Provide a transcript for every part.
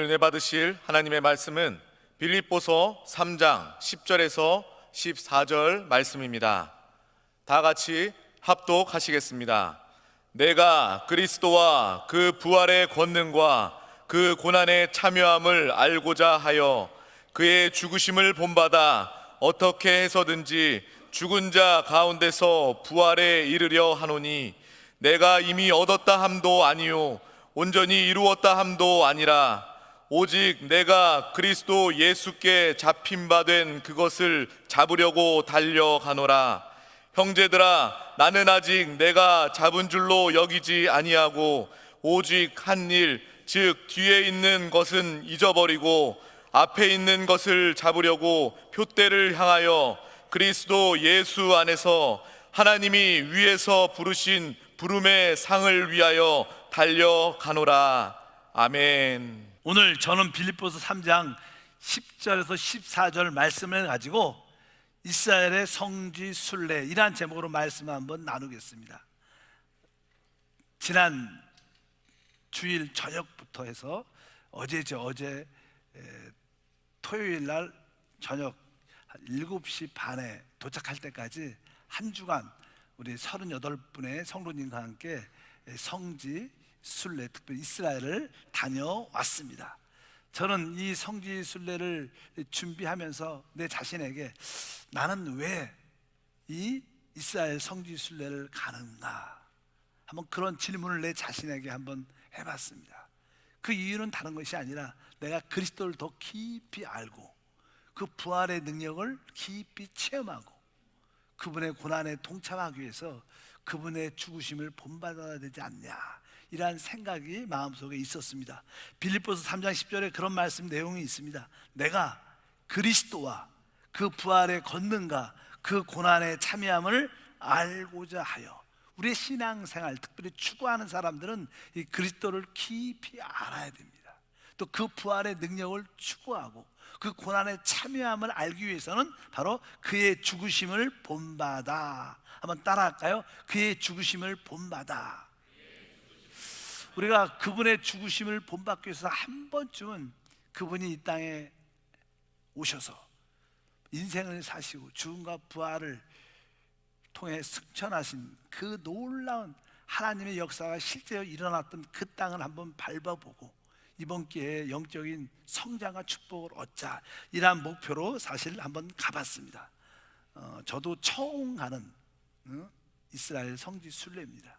은혜 받으실 하나님의 말씀은 빌립보서 3장 10절에서 14절 말씀입니다. 다 같이 합독하시겠습니다. 내가 그리스도와 그 부활의 권능과 그 고난의 참여함을 알고자 하여 그의 죽으심을 본받아 어떻게 해서든지 죽은 자 가운데서 부활에 이르려 하노니, 내가 이미 얻었다 함도 아니요 온전히 이루었다 함도 아니라 오직 내가 그리스도 예수께 잡힌 바 된 그것을 잡으려고 달려가노라. 형제들아, 나는 아직 내가 잡은 줄로 여기지 아니하고 오직 한 일, 즉 뒤에 있는 것은 잊어버리고 앞에 있는 것을 잡으려고 표대를 향하여 그리스도 예수 안에서 하나님이 위에서 부르신 부름의 상을 위하여 달려가노라. 아멘. 오늘 저는 빌립보서 3장 10절에서 14절 말씀을 가지고 이스라엘의 성지 순례 이란 제목으로 말씀을 한번 나누겠습니다. 지난 주일 저녁부터 해서 어제 토요일 날 저녁 7시 반에 도착할 때까지 한 주간 우리 38분의 성도님과 함께 성지 순례, 특별히 이스라엘을 다녀왔습니다. 저는 이 성지 순례를 준비하면서 내 자신에게 나는 왜 이 이스라엘 성지 순례를 가는가, 한번 그런 질문을 내 자신에게 한번 해봤습니다. 그 이유는 다른 것이 아니라 내가 그리스도를 더 깊이 알고 그 부활의 능력을 깊이 체험하고 그분의 고난에 동참하기 위해서 그분의 죽으심을 본받아야 되지 않냐, 이러한 생각이 마음속에 있었습니다. 빌립보서 3장 10절에 그런 말씀 내용이 있습니다. 내가 그리스도와 그 부활의 권능과 그 고난의 참여함을 알고자 하여. 우리의 신앙생활, 특별히 추구하는 사람들은 이 그리스도를 깊이 알아야 됩니다. 또 그 부활의 능력을 추구하고 그 고난의 참여함을 알기 위해서는 바로 그의 죽으심을 본받아. 한번 따라할까요? 그의 죽으심을 본받아. 우리가 그분의 죽으심을 본받기 위해서 한 번쯤은 그분이 이 땅에 오셔서 인생을 사시고 죽음과 부활을 통해 승천하신 그 놀라운 하나님의 역사가 실제로 일어났던 그 땅을 한번 밟아보고 이번 기회에 영적인 성장과 축복을 얻자, 이러한 목표로 사실 한번 가봤습니다. 저도 처음 가는 이스라엘 성지 순례입니다.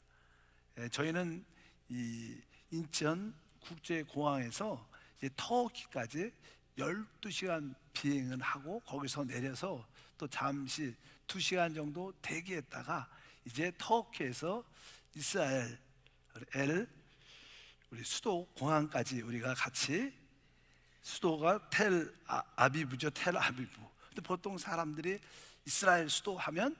저희는 이 인천 국제공항에서 이제 터키까지 12시간 비행을 하고 거기서 내려서 또 잠시 2시간 정도 대기했다가 이제 터키에서 이스라엘 우리 수도 공항까지 우리가 같이, 수도가 텔 아비브죠. 텔 아비브. 근데 보통 사람들이 이스라엘 수도 하면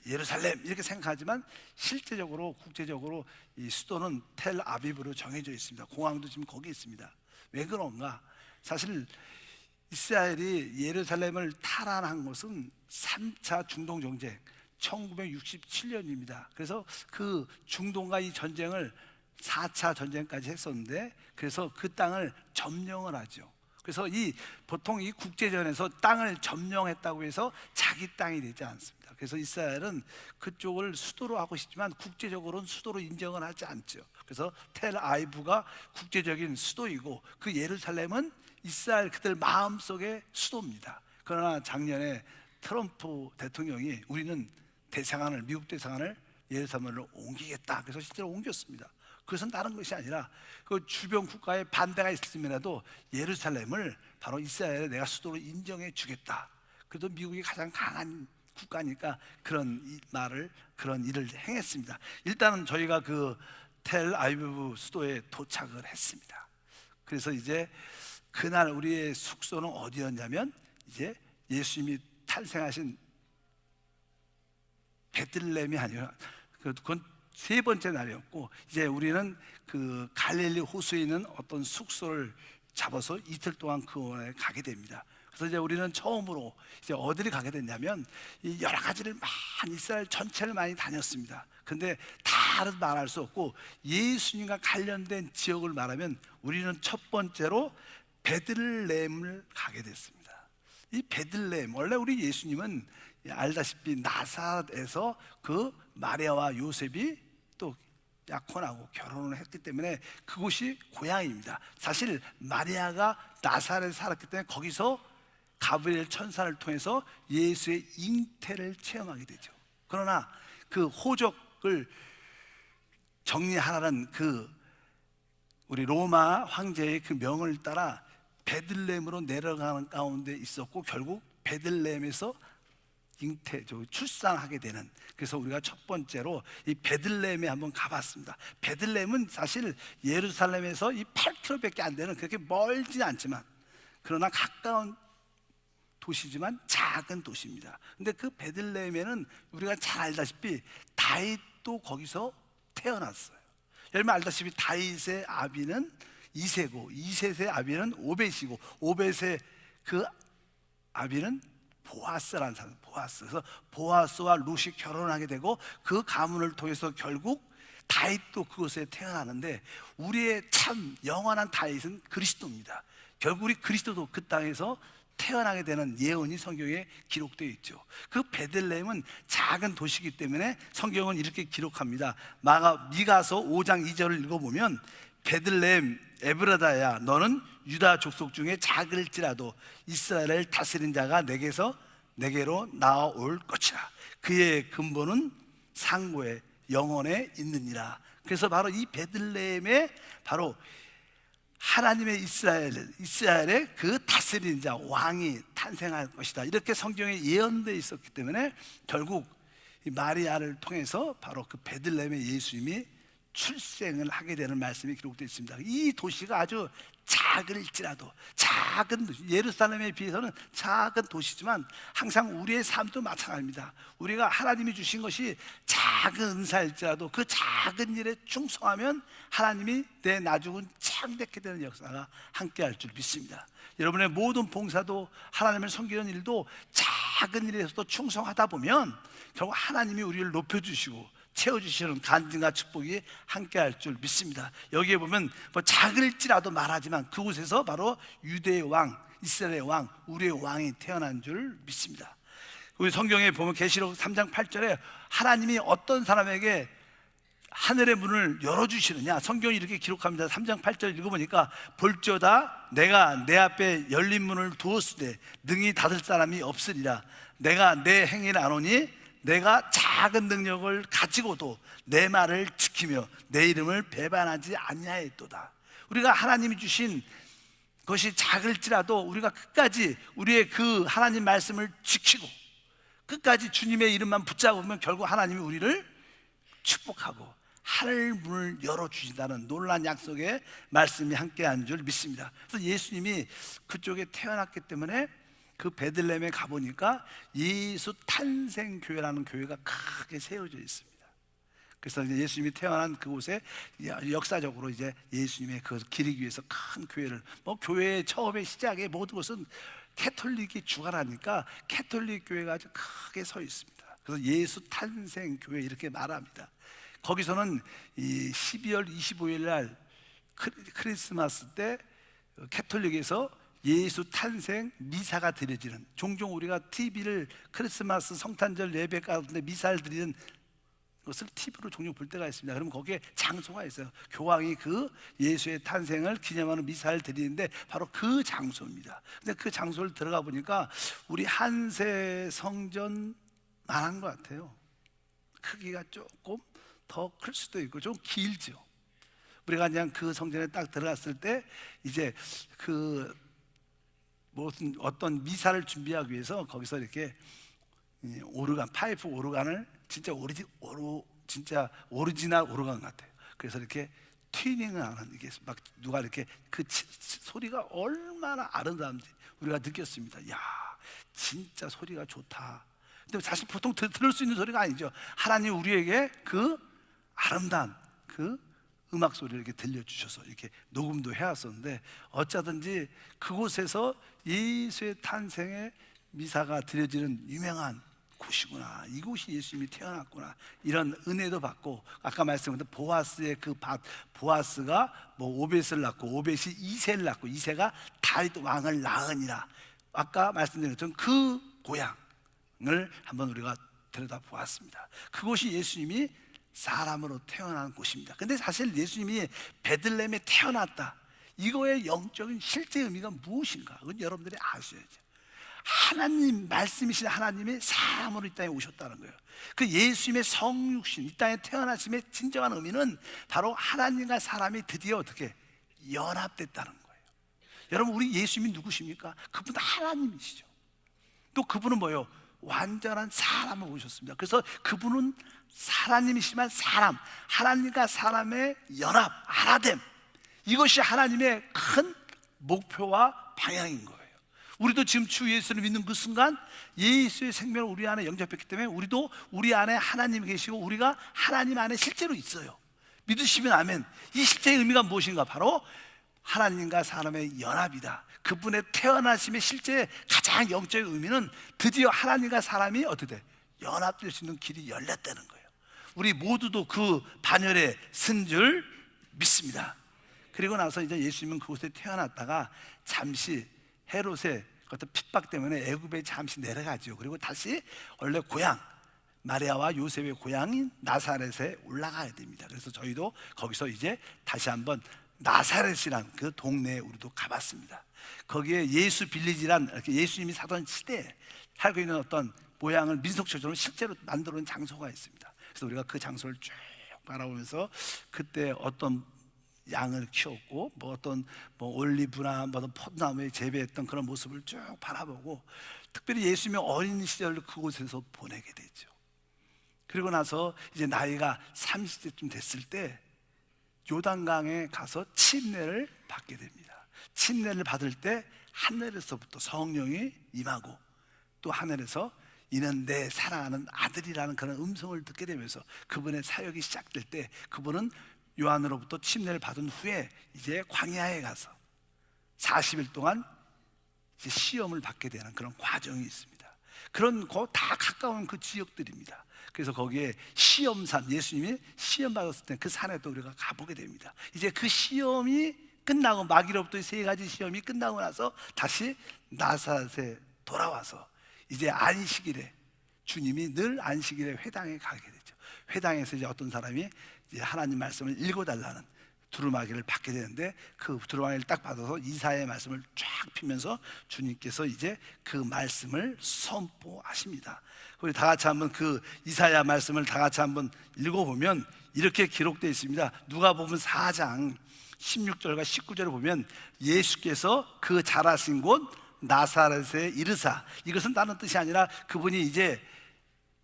예루살렘 이렇게 생각하지만 실제적으로 국제적으로 이 수도는 텔 아비브로 정해져 있습니다. 공항도 지금 거기 있습니다. 왜 그런가? 사실 이스라엘이 예루살렘을 탈환한 것은 3차 중동 전쟁 1967년입니다. 그래서 그 중동과 이 전쟁을 4차 전쟁까지 했었는데, 그래서 그 땅을 점령을 하죠. 그래서 보통 이 국제전에서 땅을 점령했다고 해서 자기 땅이 되지 않습니다. 그래서 이스라엘은 그쪽을 수도로 하고 싶지만 국제적으로는 수도로 인정을 하지 않죠. 그래서 텔 아비브가 국제적인 수도이고 그 예루살렘은 이스라엘 그들 마음속의 수도입니다. 그러나 작년에 트럼프 대통령이 우리는 대사관을, 미국 대사관을 예루살렘으로 옮기겠다, 그래서 실제로 옮겼습니다. 그것은 다른 것이 아니라 그 주변 국가의 반대가 있음에라도 예루살렘을 바로 이스라엘에 내가 수도로 인정해 주겠다. 그래도 미국이 가장 강한 국가니까 그런 일을 행했습니다. 일단은 저희가 그 텔 아비브 수도에 도착을 했습니다. 그래서 이제 그날 우리의 숙소는 어디였냐면 이제 예수님이 탄생하신 베들레헴이 아니라 그건 세 번째 날이었고, 이제 우리는 그 갈릴리 호수에 있는 어떤 숙소를 잡아서 이틀 동안 그 원에 가게 됩니다. 그래서 이제 우리는 처음으로 이제 어디를 가게 됐냐면 이 여러 가지를 많이 이스라엘 전체를 많이 다녔습니다. 근데 다는 말할 수 없고 예수님과 관련된 지역을 말하면 우리는 첫 번째로 베들레헴을 가게 됐습니다. 이 베들레헴, 원래 우리 예수님은 알다시피 나사렛에서 그 마리아와 요셉이 또 약혼하고 결혼을 했기 때문에 그곳이 고향입니다. 사실 마리아가 나사렛에 살았기 때문에 거기서 가브리엘 천사를 통해서 예수의 잉태를 체험하게 되죠. 그러나 그 호적을 정리하라는 그 우리 로마 황제의 그 명을 따라 베들레헴으로 내려가는 가운데 있었고 결국 베들레헴에서 출산하게 되는, 그래서 우리가 첫 번째로 이 베들레헴에 한번 가봤습니다. 베들레헴은 사실 예루살렘에서 이 8km밖에 안 되는 그렇게 멀지 않지만 그러나 가까운 도시지만 작은 도시입니다. 근데 그 베들레헴에는 우리가 잘 알다시피 다윗도 거기서 태어났어요. 여러분 알다시피 다윗의 아비는 이세고 이셋의 아비는 오벳이고 오벳의 그 아비는 보아스라는 사람, 보아스. 그래서 보아스와 룻이 결혼하게 되고 그 가문을 통해서 결국 다윗도 그곳에 태어나는데 우리의 참 영원한 다윗은 그리스도입니다. 결국 우리 그리스도도 그 땅에서 태어나게 되는 예언이 성경에 기록되어 있죠. 그 베들레헴은 작은 도시이기 때문에 성경은 이렇게 기록합니다. 미가서 5장 2절을 읽어보면 베들레헴 에브라다야 너는 유다 족속 중에 작을지라도 이스라엘을 다스린 자가 내게로 나올 것이라. 그의 근본은 상고의 영원에 있느니라. 그래서 바로 이 베들레헴에 바로 하나님의 이스라엘의 그 다스리는 자 왕이 탄생할 것이다. 이렇게 성경에 예언되어 있었기 때문에 결국 이 마리아를 통해서 바로 그 베들레헴의 예수님이 출생을 하게 되는 말씀이 기록되어 있습니다. 이 도시가 아주 작을지라도, 작은 도시, 예루살렘에 비해서는 작은 도시지만 항상 우리의 삶도 마찬가지입니다. 우리가 하나님이 주신 것이 작은 은사일지라도 그 작은 일에 충성하면 하나님이 내 나중은 창대케 되는 역사가 함께할 줄 믿습니다. 여러분의 모든 봉사도 하나님을 섬기는 일도 작은 일에서도 충성하다 보면 결국 하나님이 우리를 높여주시고 채워주시는 간증과 축복이 함께할 줄 믿습니다. 여기에 보면 뭐 작을지라도 말하지만 그곳에서 바로 유대의 왕, 이스라엘의 왕, 우리의 왕이 태어난 줄 믿습니다. 우리 성경에 보면 계시록 3장 8절에 하나님이 어떤 사람에게 하늘의 문을 열어주시느냐, 성경이 이렇게 기록합니다. 3장 8절 읽어보니까 볼지어다 내가 내 앞에 열린 문을 두었으되 능히 닫을 사람이 없으리라. 내가 내 행위를 아노니 내가 작은 능력을 가지고도 내 말을 지키며 내 이름을 배반하지 아니하였도다. 우리가 하나님이 주신 것이 작을지라도 우리가 끝까지 우리의 그 하나님 말씀을 지키고 끝까지 주님의 이름만 붙잡으면 결국 하나님이 우리를 축복하고 하늘 문을 열어주신다는 놀라운 약속의 말씀이 함께한 줄 믿습니다. 그래서 예수님이 그쪽에 태어났기 때문에 그 베들레헴에 가보니까 예수 탄생교회라는 교회가 크게 세워져 있습니다. 그래서 이제 예수님이 태어난 그곳에 역사적으로 이제 예수님의 그 기리기 위해서 큰 교회를, 뭐 교회의 처음의 시작의 모든 것은 캐톨릭이 주관하니까 캐톨릭 교회가 아주 크게 서 있습니다. 그래서 예수 탄생교회 이렇게 말합니다. 거기서는 이 12월 25일 날 크리스마스 때 캐톨릭에서 예수 탄생 미사가 드려지는, 종종 우리가 TV를 크리스마스 성탄절 예배 가운데 미사를 드리는 것을 TV로 종종 볼 때가 있습니다. 그러면 거기에 장소가 있어요. 교황이 그 예수의 탄생을 기념하는 미사를 드리는데 바로 그 장소입니다. 근데 그 장소를 들어가 보니까 우리 한세 성전 만한 것 같아요. 크기가 조금 더 클 수도 있고 좀 길죠. 우리가 그냥 그 성전에 딱 들어갔을 때 이제 그 무슨 어떤 미사를 준비하기 위해서 거기서 이렇게 오르간, 파이프 오르간을 진짜 오리지널 오르간 같아요. 그래서 이렇게 튜닝을 하는, 이게 막 누가 이렇게 그 소리가 얼마나 아름다운지 우리가 느꼈습니다. 야, 진짜 소리가 좋다. 근데 사실 보통 들을 수 있는 소리가 아니죠. 하나님 우리에게 그 아름다운 그 음악 소리를 이렇게 들려주셔서 이렇게 녹음도 해왔었는데, 어쩌든지 그곳에서 예수의 탄생의 미사가 드려지는 유명한 곳이구나, 이곳이 예수님이 태어났구나, 이런 은혜도 받고, 아까 말씀드린 보아스의 그 밭, 보아스가 뭐 오벳을 낳고 오벳이 이새를 낳고 이새가 다윗 왕을 낳으니라, 아까 말씀드린 것처럼 그 고향을 한번 우리가 들여다보았습니다. 그곳이 예수님이 사람으로 태어난 곳입니다. 근데 사실 예수님이 베들레헴에 태어났다, 이거의 영적인 실제 의미가 무엇인가, 그건 여러분들이 아셔야죠. 하나님, 말씀이신 하나님이 사람으로 이 땅에 오셨다는 거예요. 그 예수님의 성육신, 이 땅에 태어나심의 진정한 의미는 바로 하나님과 사람이 드디어 어떻게 연합됐다는 거예요. 여러분, 우리 예수님이 누구십니까? 그분은 하나님이시죠. 또 그분은 뭐예요? 완전한 사람을 오셨습니다. 그래서 그분은 하나님이시지만 사람, 하나님과 사람의 연합, 하나됨, 이것이 하나님의 큰 목표와 방향인 거예요. 우리도 지금 주 예수를 믿는 그 순간 예수의 생명을 우리 안에 영접했기 때문에 우리도 우리 안에 하나님이 계시고 우리가 하나님 안에 실제로 있어요. 믿으시면 아멘. 이 실제의 의미가 무엇인가? 바로 하나님과 사람의 연합이다. 그분의 태어나심의 실제 가장 영적인 의미는 드디어 하나님과 사람이 어떻게 돼? 연합될 수 있는 길이 열렸다는 거예요. 우리 모두도 그 반열에 쓴 줄 믿습니다. 그리고 나서 이제 예수님은 그곳에 태어났다가 잠시 헤롯의 어떤 핍박 때문에 애굽에 잠시 내려가죠. 그리고 다시 원래 고향, 마리아와 요셉의 고향인 나사렛에 올라가야 됩니다. 그래서 저희도 거기서 이제 다시 한번 나사렛이란 그 동네에 우리도 가봤습니다. 거기에 예수 빌리지란, 이렇게 예수님이 사던 시대에 살고 있는 어떤 모양을 민속처럼 실제로 만들어 놓은 장소가 있습니다. 그래서 우리가 그 장소를 쭉 바라보면서 그때 어떤 양을 키웠고 뭐 어떤 올리브나 뭐 포도나무에 재배했던 그런 모습을 쭉 바라보고, 특별히 예수님의 어린 시절을 그곳에서 보내게 되죠. 그리고 나서 이제 나이가 30세쯤 됐을 때 요단강에 가서 침례를 받게 됩니다. 침례를 받을 때 하늘에서부터 성령이 임하고, 또 하늘에서 이는 내 사랑하는 아들이라는 그런 음성을 듣게 되면서 그분의 사역이 시작될 때, 그분은 요한으로부터 침례를 받은 후에 이제 광야에 가서 40일 동안 이제 시험을 받게 되는 그런 과정이 있습니다. 그런 거 다 가까운 그 지역들입니다. 그래서 거기에 시험산, 예수님이 시험 받았을 때 그 산에 또 우리가 가보게 됩니다. 이제 그 시험이 끝나고, 마귀로부터 세 가지 시험이 끝나고 나서 다시 나사렛에 돌아와서 이제 안식일에, 주님이 늘 안식일에 회당에 가게 되죠. 회당에서 이제 어떤 사람이 이제 하나님 말씀을 읽어달라는 두루마기를 받게 되는데, 그 두루마기를 딱 받아서 이사야의 말씀을 쫙 피면서 주님께서 이제 그 말씀을 선포하십니다. 우리 다 같이 한번 그 이사야 말씀을 다 같이 한번 읽어보면 이렇게 기록되어 있습니다. 누가복음 4장 16절과 19절을 보면 예수께서 그 자라신 곳 나사렛에 이르사, 이것은 다른 뜻이 아니라 그분이 이제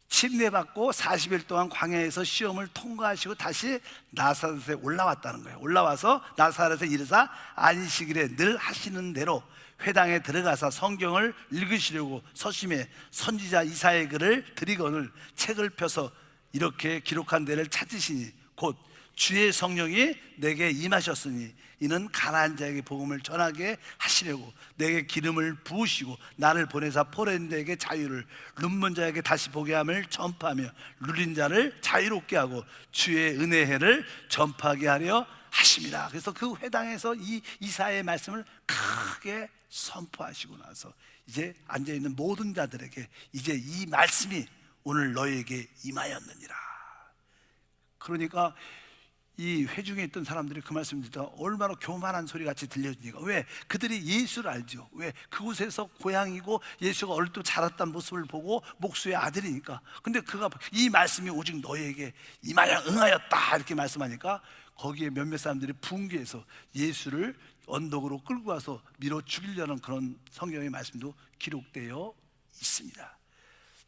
침례받고 40일 동안 광야에서 시험을 통과하시고 다시 나사렛에 올라왔다는 거예요. 올라와서 나사렛에 이르사 안식일에 늘 하시는 대로 회당에 들어가서 성경을 읽으시려고 서심해 선지자 이사야의 글을 드리거늘 책을 펴서 이렇게 기록한 데를 찾으시니 곧 주의 성령이 내게 임하셨으니 이는 가난한 자에게 복음을 전하게 하시려고 내게 기름을 부으시고 나를 보내사 포로된 자에게 자유를, 눈먼 자에게 다시 보게 함을 전파하며 눌린 자를 자유롭게 하고 주의 은혜의 해를 전파하게 하려 하십니다. 그래서 그 회당에서 이 이사야의 말씀을 크게 선포하시고 나서 이제 앉아있는 모든 자들에게 이제 이 말씀이 오늘 너희에게 임하였느니라. 그러니까 이 회중에 있던 사람들이 그 말씀을 듣다 얼마나 교만한 소리 같이 들려지니까. 왜? 그들이 예수를 알죠. 왜? 그곳에서 고향이고 예수가 어릴 때 자랐던 모습을 보고 목수의 아들이니까. 근데 그가 이 말씀이 오직 너희에게 임하여 응하였다 이렇게 말씀하니까 거기에 몇몇 사람들이 분개해서 예수를 언덕으로 끌고 와서 밀어 죽이려는 그런 성경의 말씀도 기록되어 있습니다.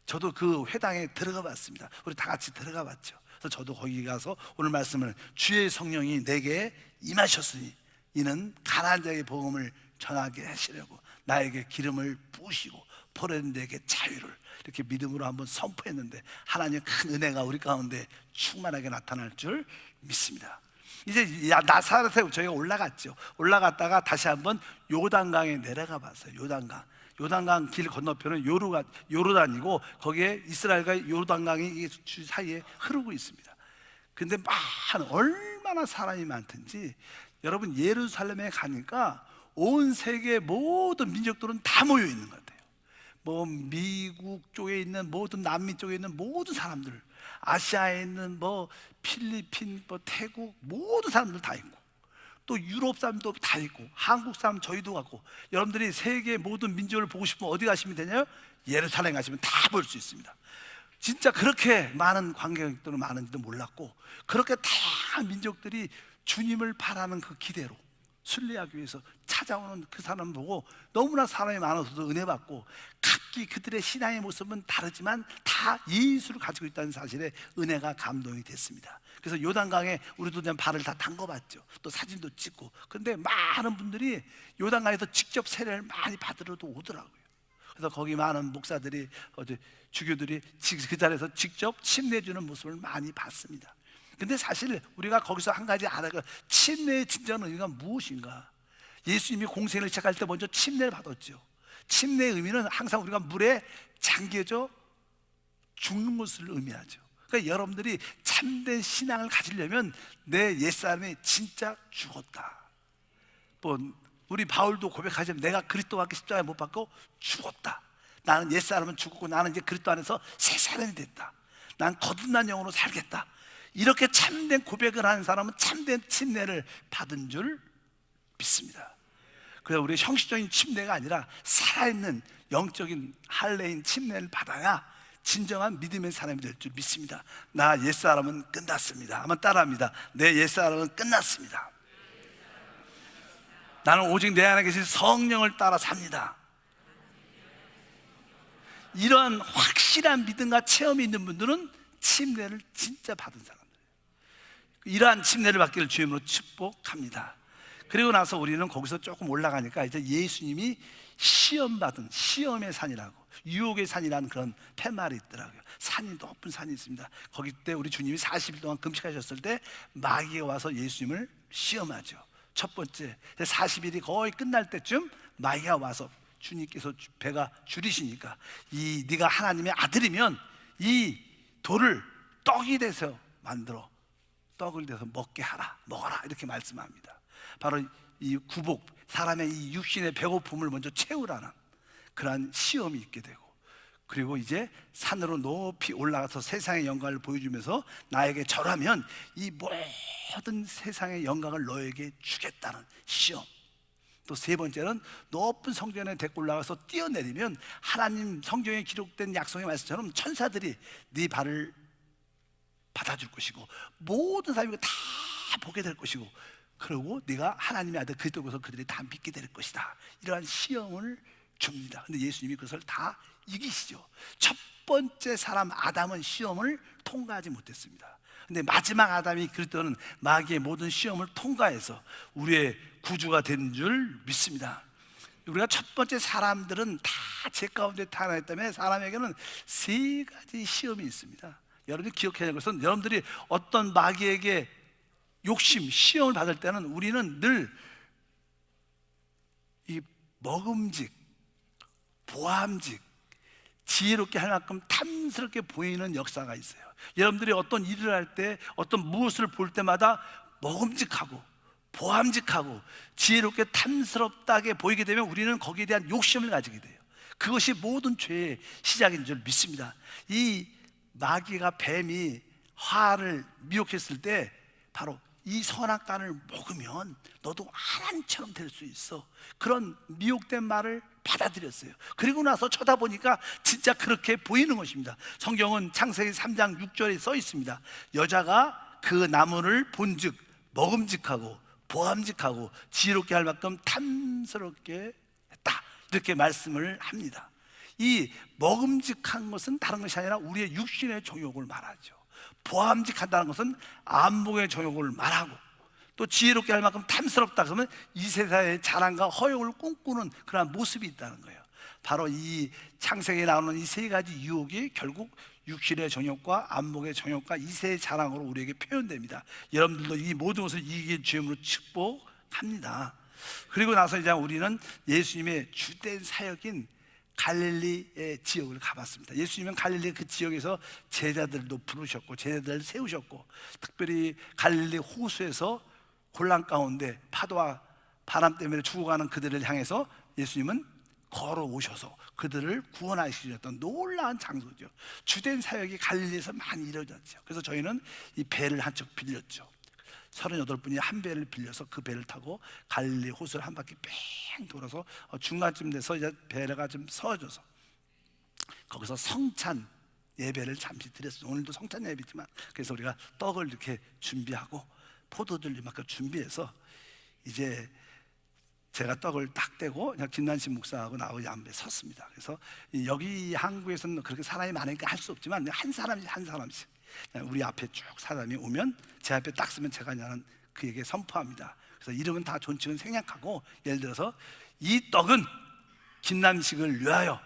저도 그 회당에 들어가 봤습니다. 우리 다 같이 들어가 봤죠. 그래서 저도 거기 가서 오늘 말씀을 주의 성령이 내게 임하셨으니 이는 가난한 자에게 복음을 전하게 하시려고 나에게 기름을 부으시고 포로된 자에게 자유를, 이렇게 믿음으로 한번 선포했는데 하나님의 큰 은혜가 우리 가운데 충만하게 나타날 줄 믿습니다. 이제 나사렛에 저희가 올라갔죠. 올라갔다가 다시 한번 요단강에 내려가 봤어요. 요단강 길 건너편은 요르단이고 거기에 이스라엘과 요단강이 사이에 흐르고 있습니다. 근데 얼마나 사람이 많든지 여러분, 예루살렘에 가니까 온 세계 모든 민족들은 다 모여 있는 것 같아요. 뭐 미국 쪽에 있는 모든, 남미 쪽에 있는 모든 사람들, 아시아에 있는 뭐 필리핀, 뭐 태국 모든 사람들 다 있고, 또 유럽 사람도 다 있고, 한국 사람 저희도 가고. 여러분들이 세계 모든 민족을 보고 싶으면 어디 가시면 되냐요? 예루살렘 가시면 다 볼 수 있습니다. 진짜 그렇게 많은 관객들은 많은지도 몰랐고, 그렇게 다양한 민족들이 주님을 바라는 그 기대로 순례하기 위해서 찾아오는 그 사람 보고 너무나 사람이 많아서도 은혜 받고, 각기 그들의 신앙의 모습은 다르지만 다 예수를 가지고 있다는 사실에 은혜가 감동이 됐습니다. 그래서 요단강에 우리도 그냥 발을 다 담궈봤죠. 또 사진도 찍고. 그런데 많은 분들이 요단강에서 직접 세례를 많이 받으러도 오더라고요. 그래서 거기 많은 목사들이, 주교들이 그 자리에서 직접 침례주는 모습을 많이 봤습니다. 근데 사실 우리가 거기서 한 가지 알아야, 침례의 진정한 의미가 무엇인가? 예수님이 공생을 시작할 때 먼저 침례를 받았죠. 침례의 의미는 항상 우리가 물에 잠겨져 죽는 것을 의미하죠. 그러니까 여러분들이 참된 신앙을 가지려면 내 옛사람이 진짜 죽었다. 우리 바울도 고백하자면 내가 그리스도와 함께 십자가에 못 박고 죽었다. 나는 옛사람은 죽었고 나는 이제 그리스도 안에서 새 사람이 됐다. 난 거듭난 영으로 살겠다. 이렇게 참된 고백을 하는 사람은 참된 침례를 받은 줄 믿습니다. 그래서 우리 형식적인 침례가 아니라 살아있는 영적인 할례인 침례를 받아야 진정한 믿음의 사람이 될 줄 믿습니다. 나 옛사람은 끝났습니다. 한번 따라합니다. 내 옛사람은 끝났습니다. 나는 오직 내 안에 계신 성령을 따라 삽니다. 이러한 확실한 믿음과 체험이 있는 분들은 침례를 진짜 받은 사람들, 이러한 침례를 받기를 주님으로 축복합니다. 그리고 나서 우리는 거기서 조금 올라가니까 이제 예수님이 시험받은 시험의 산이라고, 유혹의 산이라는 그런 팻말이 있더라고요. 산이, 높은 산이 있습니다. 거기 때 우리 주님이 40일 동안 금식하셨을 때 마귀가 와서 예수님을 시험하죠. 첫 번째 40일이 거의 끝날 때쯤 마귀가 와서, 주님께서 배가 줄이시니까 네가 하나님의 아들이면 이 돌을 떡이 돼서 만들어, 떡을 돼서 먹게 하라, 먹어라, 이렇게 말씀합니다. 바로 이 구복, 사람의 이 육신의 배고픔을 먼저 채우라는 그러한 시험이 있게 되고, 그리고 이제 산으로 높이 올라가서 세상의 영광을 보여주면서 나에게 절하면 이 모든 세상의 영광을 너에게 주겠다는 시험. 또 세 번째는 높은 성전에 데리고 올라가서 뛰어내리면 하나님 성경에 기록된 약속의 말씀처럼 천사들이 네 발을 받아줄 것이고 모든 사람이 다 보게 될 것이고, 그리고 네가 하나님의 아들 그리스도로서 그들이 다 믿게 될 것이다. 이러한 시험을 줍니다. 근데 예수님이 그것을 다 이기시죠. 첫 번째 사람 아담은 시험을 통과하지 못했습니다. 근데 마지막 아담이 그리스도는 마귀의 모든 시험을 통과해서 우리의 구주가 된 줄 믿습니다. 우리가 첫 번째 사람들은 다 죄 가운데 타락했기 때문에 사람에게는 세 가지 시험이 있습니다. 여러분이 기억해야 할 것은, 여러분들이 어떤 마귀에게 욕심, 시험을 받을 때는 우리는 늘 이 먹음직, 보암직, 지혜롭게 할 만큼 탐스럽게 보이는 역사가 있어요. 여러분들이 어떤 일을 할 때, 어떤 무엇을 볼 때마다 먹음직하고 보암직하고 지혜롭게 탐스럽다게 보이게 되면 우리는 거기에 대한 욕심을 가지게 돼요. 그것이 모든 죄의 시작인 줄 믿습니다. 이 마귀가, 뱀이 화를 미혹했을 때 바로 이 선악과를 먹으면 너도 하나님처럼 될 수 있어, 그런 미혹된 말을 받아들였어요. 그리고 나서 쳐다보니까 진짜 그렇게 보이는 것입니다. 성경은 창세기 3장 6절에 써 있습니다. 여자가 그 나무를 본즉 먹음직하고 보암직하고 지혜롭게 할 만큼 탐스럽게 했다, 이렇게 말씀을 합니다. 이 먹음직한 것은 다른 것이 아니라 우리의 육신의 정욕을 말하죠. 보암직하다는 것은 안목의 정욕을 말하고, 또 지혜롭게 할 만큼 탐스럽다 그러면 이 세상의 자랑과 허욕을 꿈꾸는 그런 모습이 있다는 거예요. 바로 이 창세기에 나오는 이 세 가지 유혹이 결국 육신의 정욕과 안목의 정욕과 이세의 자랑으로 우리에게 표현됩니다. 여러분들도 이 모든 것을 이기의 주임으로 축복합니다. 그리고 나서 이제 우리는 예수님의 주된 사역인 갈릴리의 지역을 가봤습니다. 예수님은 갈릴리 그 지역에서 제자들도 부르셨고 제자들을 세우셨고, 특별히 갈릴리 호수에서 곤란 가운데 파도와 바람 때문에 죽어가는 그들을 향해서 예수님은 걸어오셔서 그들을 구원하시셨던 놀라운 장소죠. 주된 사역이 갈릴리에서 많이 이루어졌죠. 그래서 저희는 이 배를 한 척 빌렸죠. 38분이 한 배를 빌려서 그 배를 타고 갈릴리 호수를 한 바퀴 뺑 돌아서 중간쯤 돼서 이제 배가 좀 서져서 거기서 성찬 예배를 잠시 드렸어요. 오늘도 성찬 예배지만, 그래서 우리가 떡을 이렇게 준비하고 포도주를 이만큼 준비해서 이제 제가 떡을 딱 떼고 그냥 김난식 목사하고 나하고 양배 섰습니다. 그래서 여기 한국에서는 그렇게 사람이 많으니까 할 수 없지만 한 사람씩 우리 앞에 쭉 사람이 오면 제 앞에 딱 쓰면 제가 그냥 그에게 선포합니다. 그래서 이름은 다 존칭은 생략하고, 예를 들어서 이 떡은 김남식을 위하여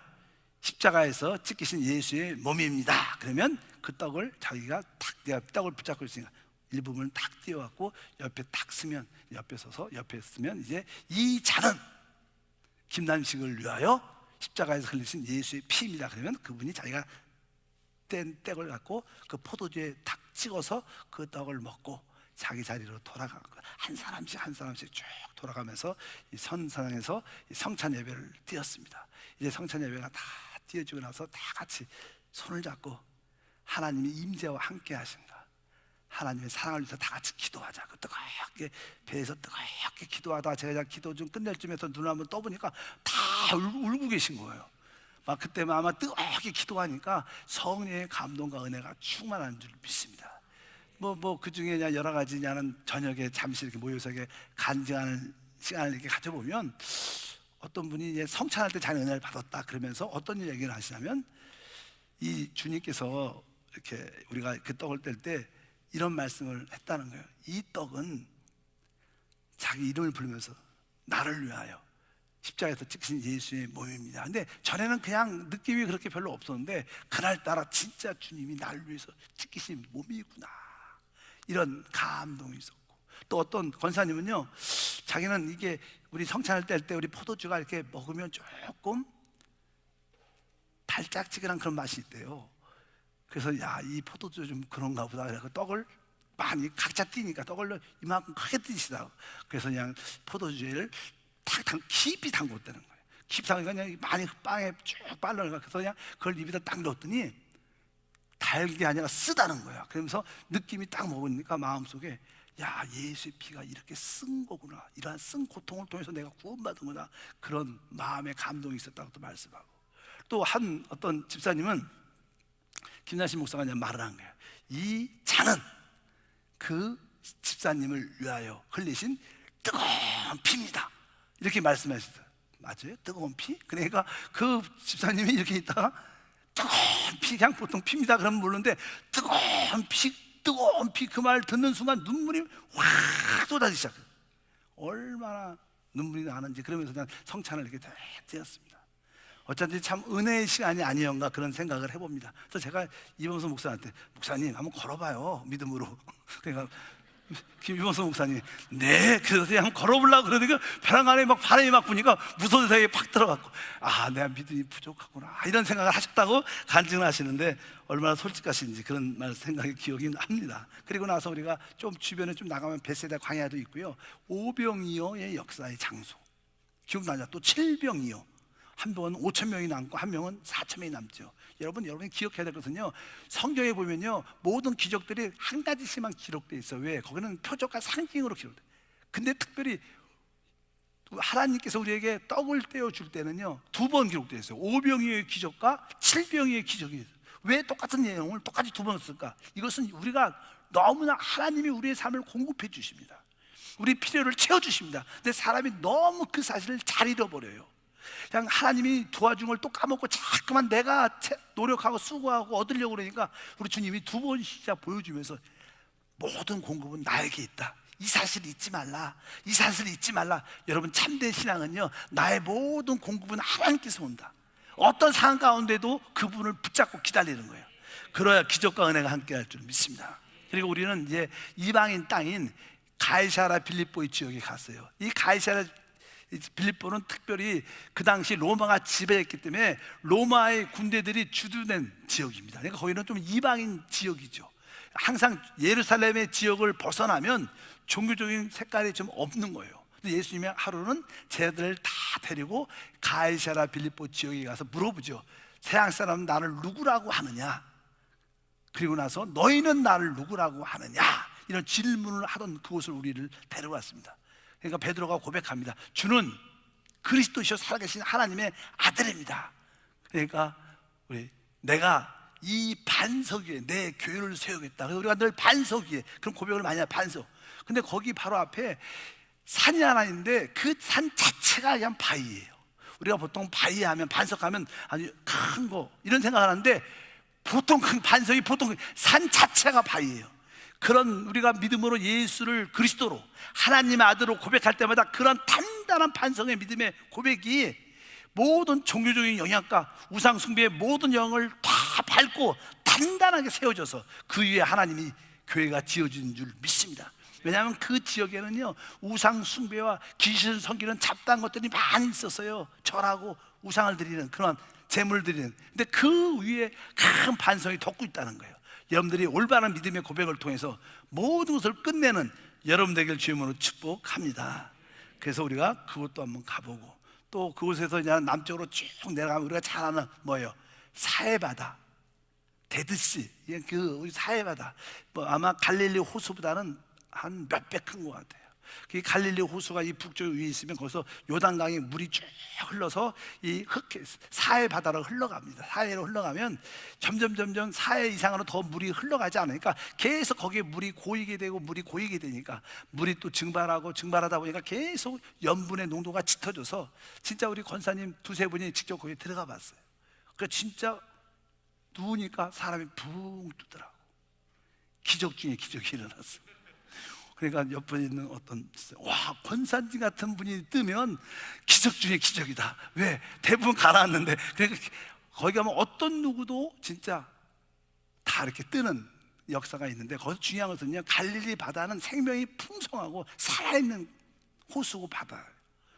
십자가에서 찢기신 예수의 몸입니다. 그러면 그 떡을 자기가 탁, 내가 떡을 붙잡고 있으니까 일부분을 탁 띄워갖고 옆에 탁 쓰면, 옆에 서서 옆에 쓰면 이제 이 잔은 김남식을 위하여 십자가에서 흘리신 예수의 피입니다. 그러면 그분이 자기가 뗀 떡을 갖고 그 포도주에 탁 찍어서 그 떡을 먹고 자기 자리로 돌아가는 거예요. 한 사람씩 쭉 돌아가면서 이 선상에서 이 성찬 예배를 드렸습니다. 이제 성찬 예배가 다 드려지고 나서 다 같이 손을 잡고 하나님의 임재와 함께 하신다, 하나님의 사랑을 위해서 다 같이 기도하자. 그 뜨겁게 배에서 뜨겁게 기도하다 제가 기도 좀 끝낼 쯤에서 눈을 한번 떠보니까 다 울고 계신 거예요. 막 그때만 아마 뜨겁게 기도하니까 성령의 감동과 은혜가 충만한 줄 믿습니다. 그 중에 여러 가지 나는 저녁에 잠시 이렇게 모여서 이렇게 간증하는 시간을 이렇게 가져보면, 어떤 분이 이제 성찬할 때 자기 은혜를 받았다 그러면서 어떤 얘기를 하시냐면, 이 주님께서 이렇게 우리가 그 떡을 뗄 때 이런 말씀을 했다는 거예요. 이 떡은 자기 이름을 부르면서 나를 위하여 십자가에서 찍히신 예수의 몸입니다. 근데 전에는 그냥 느낌이 그렇게 별로 없었는데 그날따라 진짜 주님이 나를 위해서 찍히신 몸이구나, 이런 감동이 있었고, 또 어떤 권사님은요, 자기는 이게 우리 성찬을 뗄 때 우리 포도주가 이렇게 먹으면 조금 달짝지근한 그런 맛이 있대요. 그래서 야, 이 포도주 좀 그런가 보다. 그래서 떡을 많이 각자 띄니까 떡을 이만큼 크게 띄시다고. 그래서 그냥 포도주를 깊이 담궜다는 거예요. 깊이 담으니까 그냥 많이 빵에 쭉 빨려가. 그래서 그냥 그걸 입에다 딱 넣었더니 달게 아니라 쓰다는 거야. 그러면서 느낌이 딱 먹으니까 마음속에, 야, 예수의 피가 이렇게 쓴 거구나, 이러한 쓴 고통을 통해서 내가 구원받은 거다, 그런 마음의 감동이 있었다고 또 말씀하고, 또 한 어떤 집사님은 김나신 목사가 그냥 말을 한 거예요. 이 잔은 그 집사님을 위하여 흘리신 뜨거운 피입니다, 이렇게 말씀하시더라고요. 맞아요? 뜨거운 피? 그러니까 그 집사님이 이렇게 있다가 뜨거운 피, 그냥 보통 피입니다 그러면 모르는데 뜨거운 피, 그 말 듣는 순간 눈물이 확 쏟아지기 시작해요. 얼마나 눈물이 나는지. 그러면서 그냥 성찬을 이렇게 다 드렸습니다. 어쩐지 참 은혜의 시간이 아니었나 그런 생각을 해봅니다. 그래서 제가 이범수 목사한테, 목사님 한번 걸어봐요, 믿음으로. 그러니까 김이범수 목사님, 네, 그래서 그냥 걸어보려고 그러니까 벼랑 안에 막 바람이 막 부니까 무서운 생각이 팍 들어갔고, 아, 내가 믿음이 부족하구나, 이런 생각을 하셨다고 간증을 하시는데 얼마나 솔직하신지 그런 말 생각이 기억이 납니다. 그리고 나서 우리가 좀 주변에 좀 나가면 벳세다 광야도 있고요, 오병이어의 역사의 장소 기억나죠? 또 칠병이어, 한 명은 5,000명이 남고 한 명은 4,000명이 남죠. 여러분이 기억해야 될 것은요, 성경에 보면요 모든 기적들이 한 가지씩만 기록되어 있어요. 왜? 거기는 표적과 상징으로 기록돼. 근데 특별히 하나님께서 우리에게 떡을 떼어줄 때는요 2번 기록되어 있어요. 5병이의 기적과 7병이의 기적이 있어요. 왜 똑같은 내용을 똑같이 2번 쓸까? 이것은 우리가 너무나 하나님이 우리의 삶을 공급해 주십니다. 우리 필요를 채워주십니다. 근데 사람이 너무 그 사실을 잘 잃어버려요. 그냥 하나님이 도와준 걸 또 까먹고 자꾸만 내가 노력하고 수고하고 얻으려고 그러니까 우리 주님이 2번씩 보여주면서 모든 공급은 나에게 있다, 이 사실을 잊지 말라, 이 사실을 잊지 말라. 여러분, 참된 신앙은요 나의 모든 공급은 하나님께서 온다. 어떤 상황 가운데도 그분을 붙잡고 기다리는 거예요. 그래야 기적과 은혜가 함께할 줄 믿습니다. 그리고 우리는 이제 이방인 땅인 가이사랴 빌립보의 지역에 갔어요. 이 가이사랴 빌립보는 특별히 그 당시 로마가 지배했기 때문에 로마의 군대들이 주둔된 지역입니다. 그러니까 거기는 좀 이방인 지역이죠. 항상 예루살렘의 지역을 벗어나면 종교적인 색깔이 좀 없는 거예요. 근데 예수님이 하루는 쟤들을 다 데리고 가이사랴 빌립보 지역에 가서 물어보죠. 세상 사람은 나를 누구라고 하느냐? 그리고 나서 너희는 나를 누구라고 하느냐? 이런 질문을 하던 그곳을 우리를 데려왔습니다. 그러니까 베드로가 고백합니다. 주는 그리스도시요 살아계신 하나님의 아들입니다. 그러니까 내가 이 반석 위에 내 교회를 세우겠다. 그래서 우리가 늘 반석 위에 그런 고백을 많이 해요. 반석. 근데 거기 바로 앞에 산이 하나 있는데 그 산 자체가 그냥 바위예요. 우리가 보통 바위 하면 반석하면 아주 큰 거 이런 생각을 하는데 보통 큰 반석이 보통 산 자체가 바위예요. 그런 우리가 믿음으로 예수를 그리스도로 하나님의 아들로 고백할 때마다 그런 단단한 반석의 믿음의 고백이 모든 종교적인 영향과 우상 숭배의 모든 영을 다 밟고 단단하게 세워져서 그 위에 하나님이 교회가 지어진 줄 믿습니다. 왜냐하면 그 지역에는요 우상 숭배와 귀신 섬기는 잡다한 것들이 많이 있었어요. 절하고 우상을 드리는 그런 제물 드리는. 근데 그 위에 큰 반석이 덮고 있다는 거예요. 여러분들이 올바른 믿음의 고백을 통해서 모든 것을 끝내는 여러분 되길 주님으로 축복합니다. 그래서 우리가 그것도 한번 가보고 또 그곳에서 그냥 남쪽으로 쭉 내려가면 우리가 잘 아는 뭐예요? 사해바다, 데드시. 그 우리 사해바다 뭐 아마 갈릴리 호수보다는 한 몇배 큰 것 같아요. 그 갈릴리 호수가 이 북쪽 위에 있으면 거기서 요단강에 물이 쭉 흘러서 이 사해 바다로 흘러갑니다. 사해로 흘러가면 점점 사해 이상으로 더 물이 흘러가지 않으니까 계속 거기에 물이 고이게 되니까 물이 또 증발하다 보니까 계속 염분의 농도가 짙어져서 진짜 우리 권사님 두세 분이 직접 거기에 들어가 봤어요. 그러니까 진짜 누우니까 사람이 붕 뜨더라고. 기적 중에 기적이 일어났어요. 그러니까 옆에 있는 어떤 와 권사님 같은 분이 뜨면 기적 중에 기적이다. 왜? 대부분 가라앉는데. 그러니까 거기 가면 어떤 누구도 진짜 다 이렇게 뜨는 역사가 있는데 거기서 중요한 것은요 갈릴리 바다는 생명이 풍성하고 살아있는 호수고 바다예요.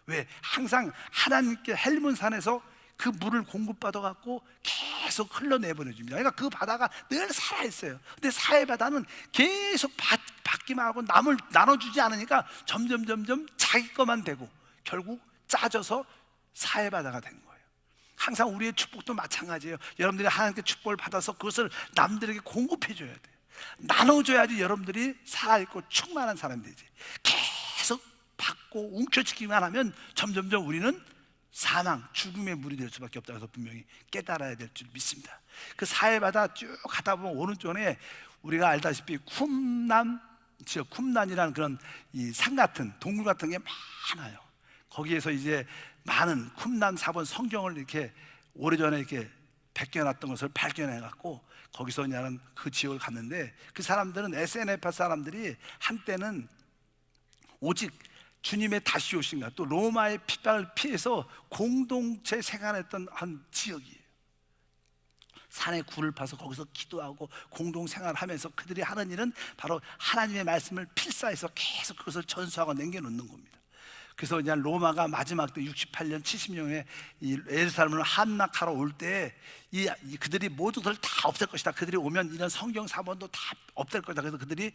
왜? 항상 하나님께 헬몬 산에서 그 물을 공급받아 갖고 계속 흘러내보내 줍니다. 그러니까 그 바다가 늘 살아있어요. 근데 사해 바다는 계속 받기만 하고 남을 나눠주지 않으니까 점점 자기 것만 되고 결국 짜져서 사해 바다가 된 거예요. 항상 우리의 축복도 마찬가지예요. 여러분들이 하나님께 축복을 받아서 그것을 남들에게 공급해 줘야 돼요. 나눠줘야지 여러분들이 살아있고 충만한 사람이 되지. 계속 받고 움켜쥐기만 하면 점점 우리는 사망, 죽음의 물이 될 수밖에 없다고 해서 분명히 깨달아야 될 줄 믿습니다. 그 사해바다 쭉 가다 보면 오른쪽에 우리가 알다시피 쿰난 지역, 쿰난이라는 그런 이 산 같은 동굴 같은 게 많아요. 거기에서 이제 많은 쿰난 사본 성경을 이렇게 오래전에 이렇게 베껴놨던 것을 발견해 갖고 거기서 그냥 그 지역을 갔는데 그 사람들은 SNF 사람들이 한때는 오직 주님의 다시 오신가 또 로마의 핍박을 피해서 공동체 생활했던 한 지역이에요. 산에 굴을 파서 거기서 기도하고 공동 생활하면서 그들이 하는 일은 바로 하나님의 말씀을 필사해서 계속 그것을 전수하고 남겨놓는 겁니다. 그래서 그냥 로마가 마지막 때 68년 70년에 이 예루살렘을 함락하러 올 때 그들이 모든 것을 다 없앨 것이다. 그들이 오면 이런 성경 사본도 다 없앨 거다. 그래서 그들이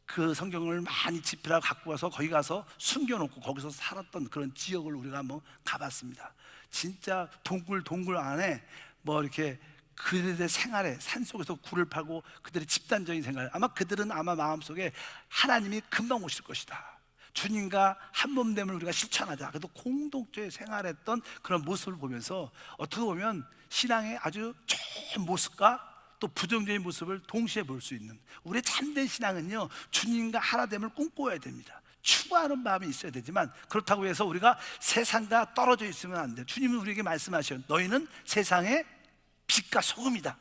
그 성경을 많이 집필하고 갖고 와서 거기 가서 숨겨놓고 거기서 살았던 그런 지역을 우리가 한번 가봤습니다. 진짜 동굴 안에 뭐 이렇게 그들의 생활에 산속에서 굴을 파고 그들의 집단적인 생활, 그들은 마음속에 하나님이 금방 오실 것이다, 주님과 한 몸됨을 우리가 실천하자, 그래도 공동체에 생활했던 그런 모습을 보면서 어떻게 보면 신앙의 아주 좋은 모습과 또 부정적인 모습을 동시에 볼 수 있는 우리의 참된 신앙은요 주님과 하나됨을 꿈꿔야 됩니다. 추구하는 마음이 있어야 되지만 그렇다고 해서 우리가 세상과 떨어져 있으면 안 돼요. 주님은 우리에게 말씀하셔요. 너희는 세상의 빛과 소금이다.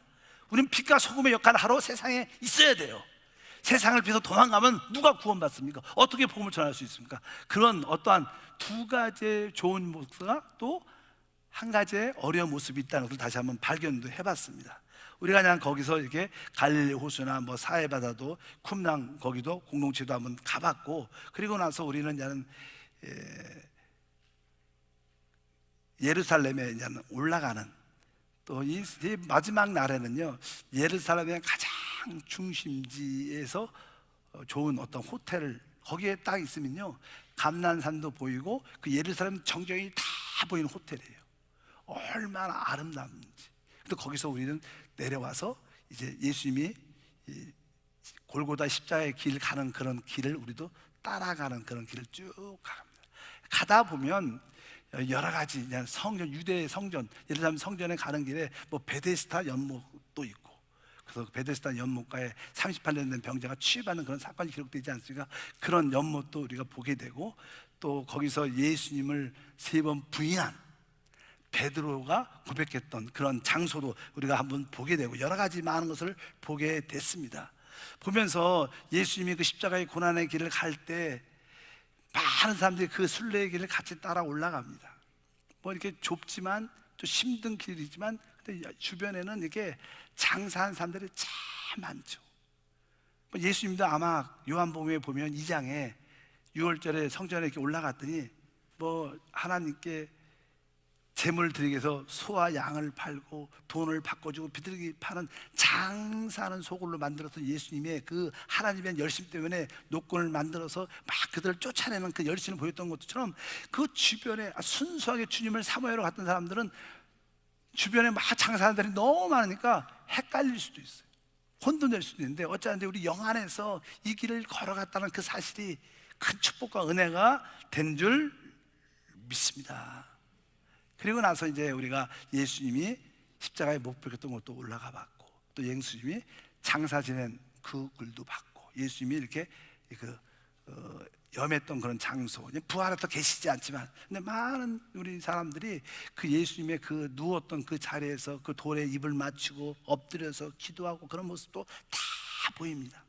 우리는 빛과 소금의 역할을 하러 세상에 있어야 돼요. 세상을 비해서 도망가면 누가 구원받습니까? 어떻게 복음을 전할 수 있습니까? 그런 어떠한 두 가지의 좋은 모습과 또 한 가지의 어려운 모습이 있다는 것을 다시 한번 발견도 해봤습니다. 우리가 그냥 거기서 이렇게 갈릴리 호수나 뭐 사해바다도 쿰랑 거기도 공동체도 한번 가봤고, 그리고 나서 우리는 그냥 예루살렘에 이제 올라가는, 또 이 마지막 날에는요, 예루살렘의 가장 중심지에서 좋은 어떤 호텔을 거기에 딱 있으면요, 감난산도 보이고 그 예루살렘 정경이 다 보이는 호텔이에요. 얼마나 아름답는지. 근데 거기서 우리는 내려와서 이제 예수님이 이 골고다 십자가의 길 가는 그런 길을 우리도 따라가는 그런 길을 쭉 갑니다. 가다 보면 여러 가지 그냥 성전, 유대 성전, 예루살렘 성전에 가는 길에 뭐 베데스다 연못도 있고, 그래서 베데스다 연못가에 38년 된 병자가 치유받는 그런 사건이 기록되지 않습니까? 그런 연못도 우리가 보게 되고, 또 거기서 예수님을 3번 부인한 베드로가 고백했던 그런 장소도 우리가 한번 보게 되고, 여러 가지 많은 것을 보게 됐습니다. 보면서 예수님이 그 십자가의 고난의 길을 갈 때 많은 사람들이 그 순례의 길을 같이 따라 올라갑니다. 뭐 이렇게 좁지만 또 힘든 길이지만, 근데 주변에는 이렇게 장사한 사람들이 참 많죠. 예수님도 아마 요한복음에 보면 2장에 6월절에 성전에 이렇게 올라갔더니 뭐 하나님께 재물 드리기 위해서 소와 양을 팔고 돈을 바꿔주고 비둘기 파는 장사하는 소굴로 만들어서 예수님의 그 하나님의 열심 때문에 노권을 만들어서 막 그들을 쫓아내는 그 열심을 보였던 것처럼, 그 주변에 순수하게 주님을 사모하러 갔던 사람들은 주변에 막 장사하는 사람들이 너무 많으니까 헷갈릴 수도 있어요. 혼돈될 수도 있는데, 어쩌는데 우리 영 안에서 이 길을 걸어갔다는 그 사실이 큰 축복과 은혜가 된 줄 믿습니다. 그리고 나서 이제 우리가 예수님이 십자가에 못 박혔던 것도 올라가 봤고, 또 예수님이 장사 지낸 그 글도 봤고, 예수님이 이렇게 염했던 그런 장소, 부활해서 계시지 않지만, 근데 많은 우리 사람들이 그 예수님의 그 누웠던 그 자리에서 그 돌에 입을 맞추고 엎드려서 기도하고 그런 모습도 다 보입니다.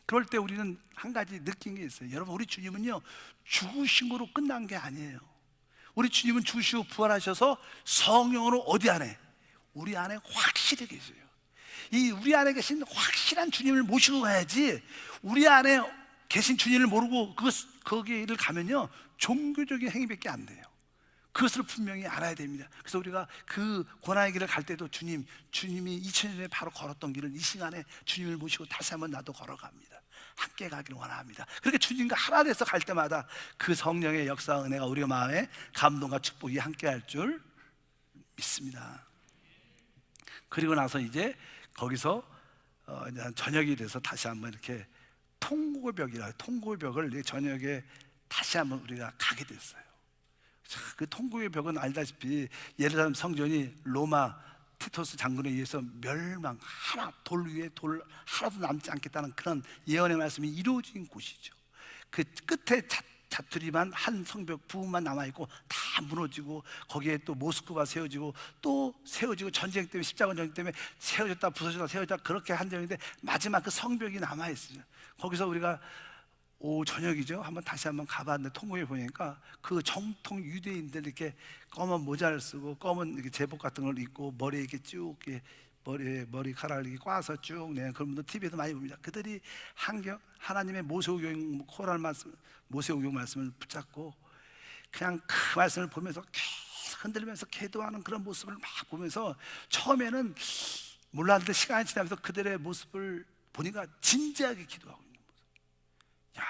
그럴 때 우리는 한 가지 느낀 게 있어요. 여러분, 우리 주님은요, 죽으신 거로 끝난 게 아니에요. 우리 주님은 죽으시고 부활하셔서 성령으로 어디 안에? 우리 안에 확실히 계세요. 이 우리 안에 계신 확실한 주님을 모시고 가야지, 우리 안에 계신 주님을 모르고 거기를 가면요, 종교적인 행위밖에 안 돼요. 그것을 분명히 알아야 됩니다. 그래서 우리가 그 고난의 길을 갈 때도 주님이 2000년 전에 바로 걸었던 길을 이 시간에 주님을 모시고 다시 한번 나도 걸어갑니다. 함께 가기를 원합니다. 그렇게 주님과 하나 돼서 갈 때마다 그 성령의 역사와 은혜가 우리 마음에 감동과 축복이 함께 할 줄 믿습니다. 그리고 나서 이제 거기서 이제 저녁이 돼서 다시 한번 이렇게 통곡의 벽이라, 통곡의 벽을 저녁에 다시 한번 우리가 가게 됐어요. 그 통곡의 벽은 알다시피 예루살렘 성전이 로마 티토스 장군에 의해서 멸망, 돌 위에 돌 하나도 남지 않겠다는 그런 예언의 말씀이 이루어진 곳이죠. 그 끝에 자투리만 한 성벽 부분만 남아있고 다 무너지고, 거기에 또 모스크바 세워지고 또 세워지고, 전쟁 때문에, 십자가 전쟁 때문에 세워졌다 부서졌다 세워졌다 그렇게 한 적인데, 마지막 그 성벽이 남아있어요. 거기서 우리가 저녁이죠, 다시 한번 가봤는데, 통곡에 보니까 그 정통 유대인들 이렇게 검은 모자를 쓰고 검은 이렇게 제복 같은 걸 입고 머리에 이렇게 쭉 머리카락을 이렇게 꽈서 쭉 내는 그런 분들 TV에도 많이 봅니다. 그들이 하나님의 모세오경 코랄 말씀, 모세오경 말씀을 붙잡고 그냥 그 말씀을 보면서 계속 흔들면서 기도하는 그런 모습을 막 보면서, 처음에는 몰랐는데 시간이 지나면서 그들의 모습을 보니까 진지하게 기도하고 있는 모습. 야,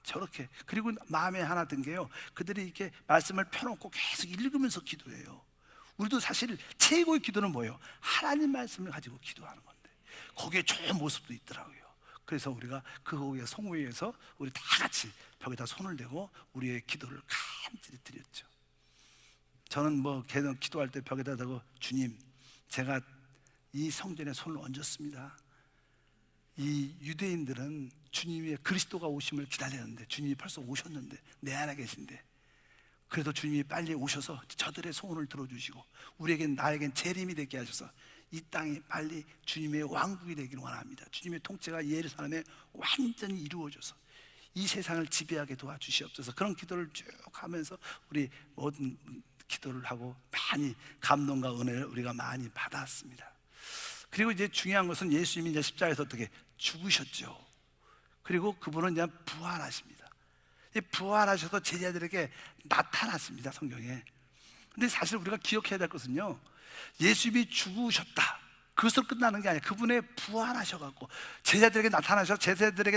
저렇게. 그리고 마음에 하나 든 게요, 그들이 이렇게 말씀을 펴놓고 계속 읽으면서 기도해요. 우리도 사실 최고의 기도는 뭐예요? 하나님 말씀을 가지고 기도하는 건데, 거기에 좋은 모습도 있더라고요. 그래서 우리가 그 후에 성회에서 우리 다 같이 벽에다 손을 대고 우리의 기도를 간절히 드렸죠. 저는 기도할 때 벽에다 대고, 주님, 제가 이 성전에 손을 얹었습니다. 이 유대인들은 주님의 그리스도가 오심을 기다렸는데, 주님이 벌써 오셨는데, 내 안에 계신데, 그래도 주님이 빨리 오셔서 저들의 소원을 들어주시고 나에겐 재림이 되게 하셔서 이 땅이 빨리 주님의 왕국이 되기를 원합니다. 주님의 통치가 예루살렘에 완전히 이루어져서 이 세상을 지배하게 도와주시옵소서. 그런 기도를 쭉 하면서 우리 모든 기도를 하고 많이 감동과 은혜를 우리가 많이 받았습니다. 그리고 이제 중요한 것은 예수님이 이제 십자가에서 어떻게 죽으셨죠. 그리고 그분은 이제 부활하십니다. 부활하셔서 제자들에게 나타났습니다, 성경에. 근데 사실 우리가 기억해야 될 것은요, 예수님이 죽으셨다, 그것으로 끝나는 게 아니에요. 그분의 부활하셔갖고 제자들에게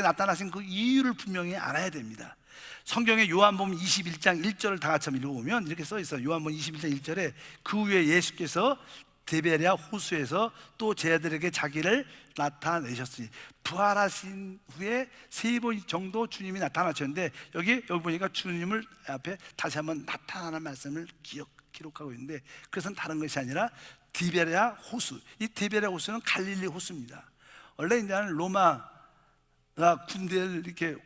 나타나신 그 이유를 분명히 알아야 됩니다. 성경에 요한복음 21장 1절을 다 같이 한번 읽어보면 이렇게 써 있어요. 요한복음 21장 1절에 그 후에 예수께서 디베랴 호수에서 또 제자들에게 자기를 나타내셨으니, 부활하신 후에 3번 정도 주님이 나타나셨는데 여기 보니까 주님을 앞에 다시 한번 나타나는 말씀을 기록하고 있는데, 그것은 다른 것이 아니라 디베랴 호수. 이 디베랴 호수는 갈릴리 호수입니다. 원래 이제는 로마가 군대를 이렇게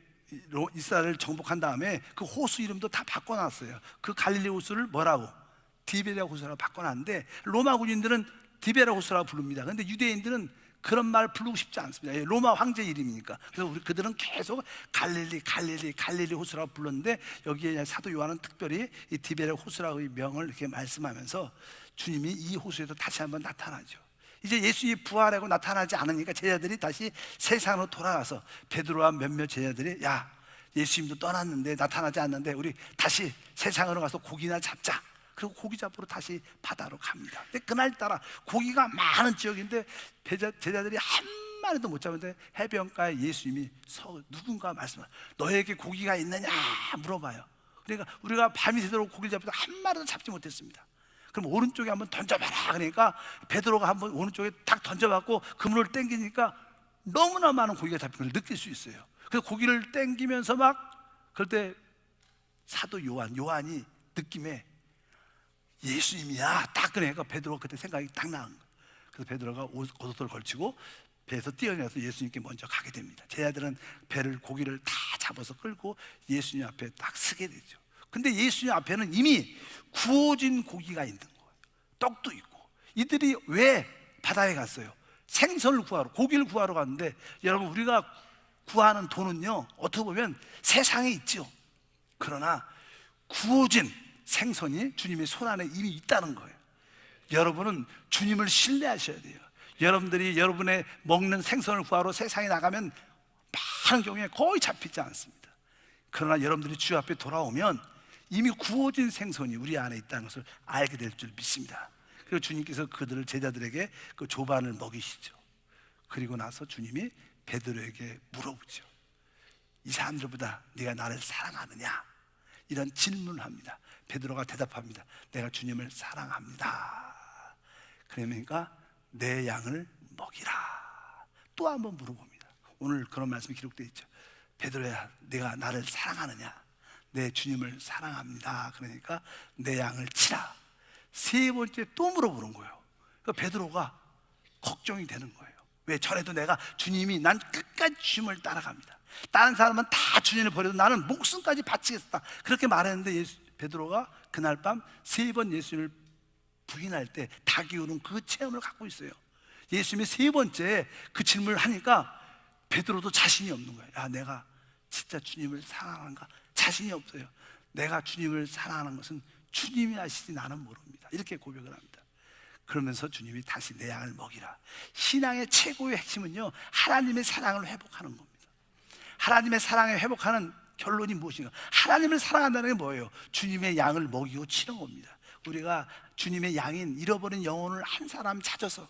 이스라엘을 정복한 다음에 그 호수 이름도 다 바꿔놨어요. 그 갈릴리 호수를 뭐라고? 디베랴 호수라고 바꿔놨는데, 로마 군인들은 디베랴 호수라고 부릅니다. 그런데 유대인들은 그런 말 부르고 싶지 않습니다. 로마 황제 이름이니까. 그래서 그들은 계속 갈릴리 호수라고 불렀는데, 여기에 사도 요한은 특별히 이 디베랴 호수라고의 명을 이렇게 말씀하면서 주님이 이 호수에서 다시 한번 나타나죠. 이제 예수님이 부활하고 나타나지 않으니까 제자들이 다시 세상으로 돌아가서 베드로와 몇몇 제자들이, 야, 예수님도 떠났는데 나타나지 않는데 우리 다시 세상으로 가서 고기나 잡자. 그리고 고기 잡으러 다시 바다로 갑니다. 근데 그날따라 고기가 많은 지역인데 제자들이 한 마리도 못 잡는데 해변가에 예수님이 누군가 말씀하세요. 너에게 고기가 있느냐 물어봐요. 그러니까 우리가 밤이 새도록 고기를 잡아도 한 마리도 잡지 못했습니다. 그럼 오른쪽에 한번 던져봐라. 그러니까 베드로가 한번 오른쪽에 딱 던져봤고 그물을 땡기니까 너무나 많은 고기가 잡힌 걸 느낄 수 있어요. 그래서 고기를 땡기면서 막, 그럴 때 사도 요한이 느낌에 예수님이야 딱, 그러니까 베드로가 그때 생각이 딱 나는 거예요. 그래서 베드로가 겉옷을 걸치고 배에서 뛰어내려서 예수님께 먼저 가게 됩니다. 제자들은 고기를 다 잡아서 끌고 예수님 앞에 딱 서게 되죠. 근데 예수님 앞에는 이미 구워진 고기가 있는 거예요. 떡도 있고. 이들이 왜 바다에 갔어요? 생선을 구하러, 고기를 구하러 갔는데, 여러분, 우리가 구하는 돈은요, 어떻게 보면 세상에 있죠. 그러나 구워진 생선이 주님의 손 안에 이미 있다는 거예요. 여러분은 주님을 신뢰하셔야 돼요. 여러분들이 여러분의 먹는 생선을 구하러 세상에 나가면 많은 경우에 거의 잡히지 않습니다. 그러나 여러분들이 주 앞에 돌아오면 이미 구워진 생선이 우리 안에 있다는 것을 알게 될 줄 믿습니다. 그리고 주님께서 그들을, 제자들에게 그 조반을 먹이시죠. 그리고 나서 주님이 베드로에게 물어보죠. 이 사람들보다 네가 나를 사랑하느냐? 이런 질문을 합니다. 베드로가 대답합니다. 내가 주님을 사랑합니다. 그러니까 내 양을 먹이라. 또 한번 물어봅니다. 오늘 그런 말씀이 기록되어 있죠. 베드로야, 네가 나를 사랑하느냐? 내 주님을 사랑합니다. 그러니까 내 양을 치라. 3번째 또 물어보는 거예요. 그러니까 베드로가 걱정이 되는 거예요. 왜? 전에도 내가 주님이, 난 끝까지 주님을 따라갑니다. 다른 사람은 다 주님을 버려도 나는 목숨까지 바치겠다, 그렇게 말했는데 베드로가 그날 밤 3번 예수님을 부인할 때 다 기우는 그 체험을 갖고 있어요. 예수님이 3번째 그 질문을 하니까 베드로도 자신이 없는 거예요. 야, 내가 진짜 주님을 사랑하는가? 자신이 없어요. 내가 주님을 사랑하는 것은 주님이 아시지 나는 모릅니다. 이렇게 고백을 합니다. 그러면서 주님이 다시 내 양을 먹이라. 신앙의 최고의 핵심은요, 하나님의 사랑을 회복하는 겁니다. 하나님의 사랑을 회복하는 결론이 무엇인가? 하나님을 사랑한다는 게 뭐예요? 주님의 양을 먹이고 치는 겁니다. 우리가 주님의 양인 잃어버린 영혼을 한 사람 찾아서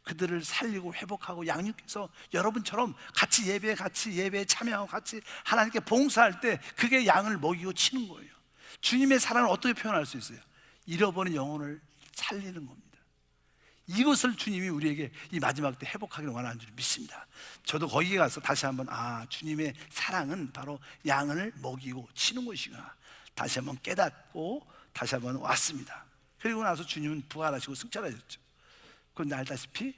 그들을 살리고 회복하고 양육해서 여러분처럼 같이 예배에 참여하고 같이 하나님께 봉사할 때 그게 양을 먹이고 치는 거예요. 주님의 사랑을 어떻게 표현할 수 있어요? 잃어버린 영혼을 살리는 겁니다. 이것을 주님이 우리에게 이 마지막 때 회복하기를 원하는 줄 믿습니다. 저도 거기에 가서 다시 한번, 주님의 사랑은 바로 양을 먹이고 치는 것이구나, 다시 한번 깨닫고 다시 한번 왔습니다. 그리고 나서 주님은 부활하시고 승천하셨죠. 그런데 알다시피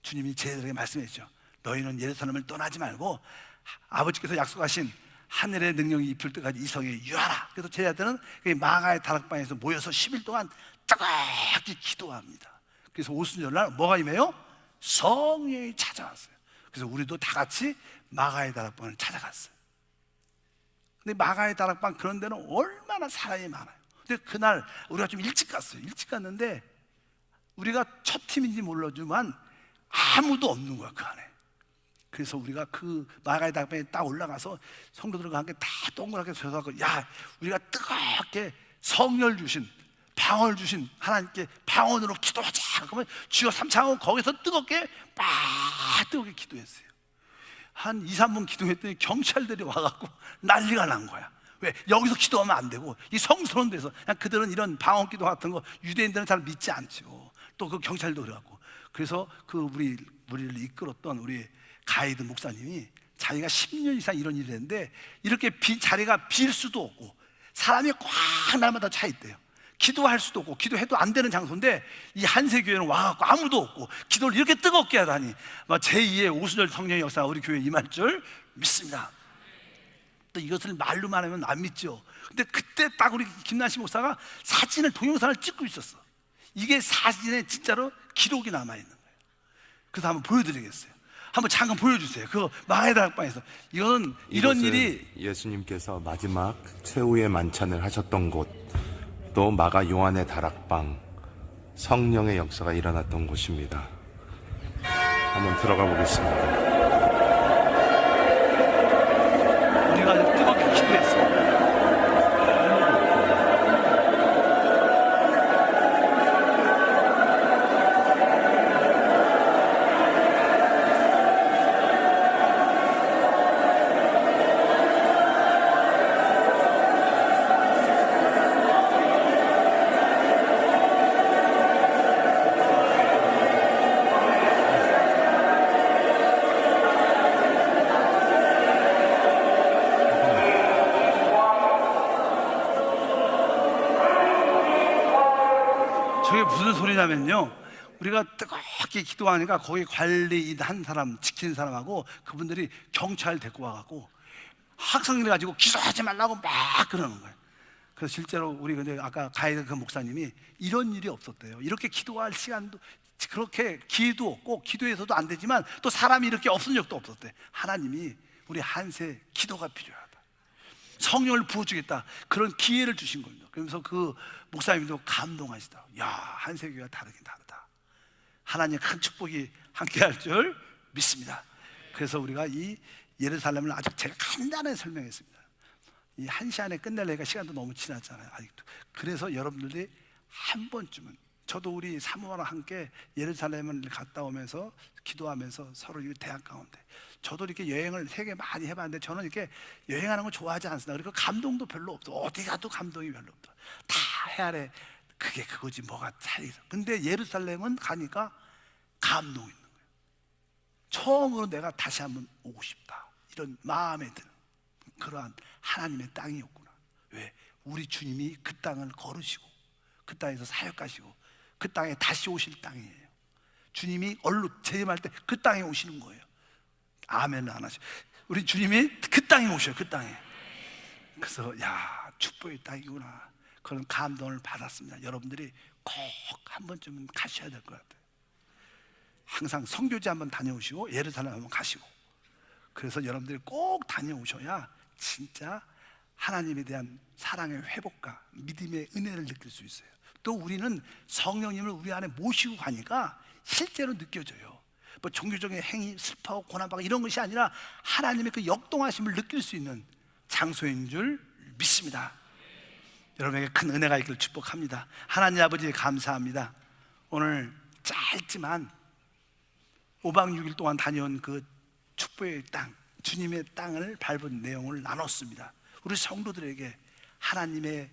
주님이 제자들에게 말씀했죠. 너희는 예루살렘을 떠나지 말고 아버지께서 약속하신 하늘의 능력이 입힐 때까지 이 성에 유하라. 그래서 제자들은 마가의 다락방에서 모여서 10일 동안 뜨겁게 기도합니다. 그래서 오순절날 뭐가 임해요? 성령이 찾아왔어요. 그래서 우리도 다 같이 마가의 다락방을 찾아갔어요. 근데 마가의 다락방 그런 데는 얼마나 사람이 많아요. 근데 그날 우리가 좀 일찍 갔어요. 일찍 갔는데 우리가 첫 팀인지 몰라주만 아무도 없는 거야 그 안에. 그래서 우리가 그 마가의 다락방에 딱 올라가서 성도들과 함께 다 동그랗게 서서 야, 우리가 뜨겁게 성령을 주신, 방언을 주신 하나님께 방언으로 기도하자. 그러면 주여 삼창하고 거기서 뜨겁게 기도했어요. 한 2, 3분 기도했더니 경찰들이 와갖고 난리가 난 거야. 왜? 여기서 기도하면 안 되고 이 성스러운 데서. 그냥 그들은 이런 방언 기도 같은 거 유대인들은 잘 믿지 않죠. 또 그 경찰도 그래갖고. 그래서 그 우리를 이끌었던 우리 가이드 목사님이 자기가 10년 이상 이런 일을 했는데 이렇게 자리가 빌 수도 없고 사람이 꽉 날마다 차 있대요. 기도할 수도 없고 기도해도 안 되는 장소인데 이 한세교회는 와갖고 아무도 없고 기도를 이렇게 뜨겁게 하다니 제2의 오순절 성령의 역사가 우리 교회에 임할 줄 믿습니다. 또 이것을 말로만 하면 안 믿죠. 근데 그때 딱 우리 김난시 목사가 사진을, 동영상을 찍고 있었어. 이게 사진에 진짜로 기록이 남아있는 거예요. 그래서 한번 보여드리겠어요. 한번 잠깐 보여주세요. 그 마가의 다락방에서 이거는 이런 일이 예수님께서 마지막 최후의 만찬을 하셨던 곳, 또 마가 요한의 다락방, 성령의 역사가 일어났던 곳입니다. 한번 들어가 보겠습니다. 우리가 아주 뜨겁게 기도했어요. 저게 무슨 소리냐면요, 우리가 뜨겁게 기도하니까 거기 관리인 한 사람, 지키는 사람하고 그분들이 경찰 데리고 와갖고 학생들 가지고 기도하지 말라고 막 그러는 거예요. 그래서 실제로 우리 근데 아까 가이드 그 목사님이 이런 일이 없었대요. 이렇게 기도할 시간도, 그렇게 기회도 없고 기도해서도 안 되지만 또 사람이 이렇게 없은 적도 없었대. 하나님이 우리 한세 기도가 필요하다, 성령을 부어주겠다, 그런 기회를 주신 겁니다. 그러면서 그 목사님도 감동하시다. 야, 한세교회가 다르긴 다르다. 하나님의 큰 축복이 함께할 줄 믿습니다. 그래서 우리가 이 예루살렘을 아주 제가 간단하게 설명했습니다. 이 1시 안에 끝내려니까 시간도 너무 지났잖아요, 아직도. 그래서 여러분들이 한 번쯤은, 저도 우리 사모와랑 함께 예루살렘을 갔다 오면서 기도하면서 서로 이 대학 가운데, 저도 이렇게 여행을 세계 많이 해봤는데 저는 이렇게 여행하는 거 좋아하지 않습니다. 그리고 감동도 별로 없어. 어디 가도 감동이 별로 없어. 다 해아래 그게 그거지 뭐가 차이 있어. 근데 예루살렘은 가니까 감동이 있는 거예요. 처음으로 내가 다시 한번 오고 싶다, 이런 마음에 드는 그러한 하나님의 땅이었구나. 왜? 우리 주님이 그 땅을 걸으시고 그 땅에서 사역하시고 그 땅에 다시 오실 땅이에요. 주님이 얼로 재림할 때 그 땅에 오시는 거예요. 아멘을 안 하셔. 우리 주님이 그 땅에 오셔요. 그 땅에. 그래서 야, 축복의 땅이구나, 그런 감동을 받았습니다. 여러분들이 꼭 한 번쯤은 가셔야 될 것 같아요. 항상 선교지 한번 다녀오시고 예루살렘 한번 가시고, 그래서 여러분들이 꼭 다녀오셔야 진짜 하나님에 대한 사랑의 회복과 믿음의 은혜를 느낄 수 있어요. 또 우리는 성령님을 우리 안에 모시고 가니까 실제로 느껴져요. 뭐 종교적인 행위, 슬퍼하고 고난받고 이런 것이 아니라 하나님의 그 역동하심을 느낄 수 있는 장소인 줄 믿습니다. 여러분에게 큰 은혜가 있기를 축복합니다. 하나님 아버지 감사합니다. 오늘 짧지만 5박 6일 동안 다녀온 그 축복의 땅, 주님의 땅을 밟은 내용을 나눴습니다. 우리 성도들에게 하나님의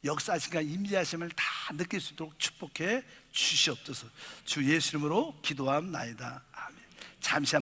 역사하심과 임재하심을 다 느낄 수 있도록 축복해 주시옵소서. 주 예수 이름으로 기도함나이다. 아멘. 잠시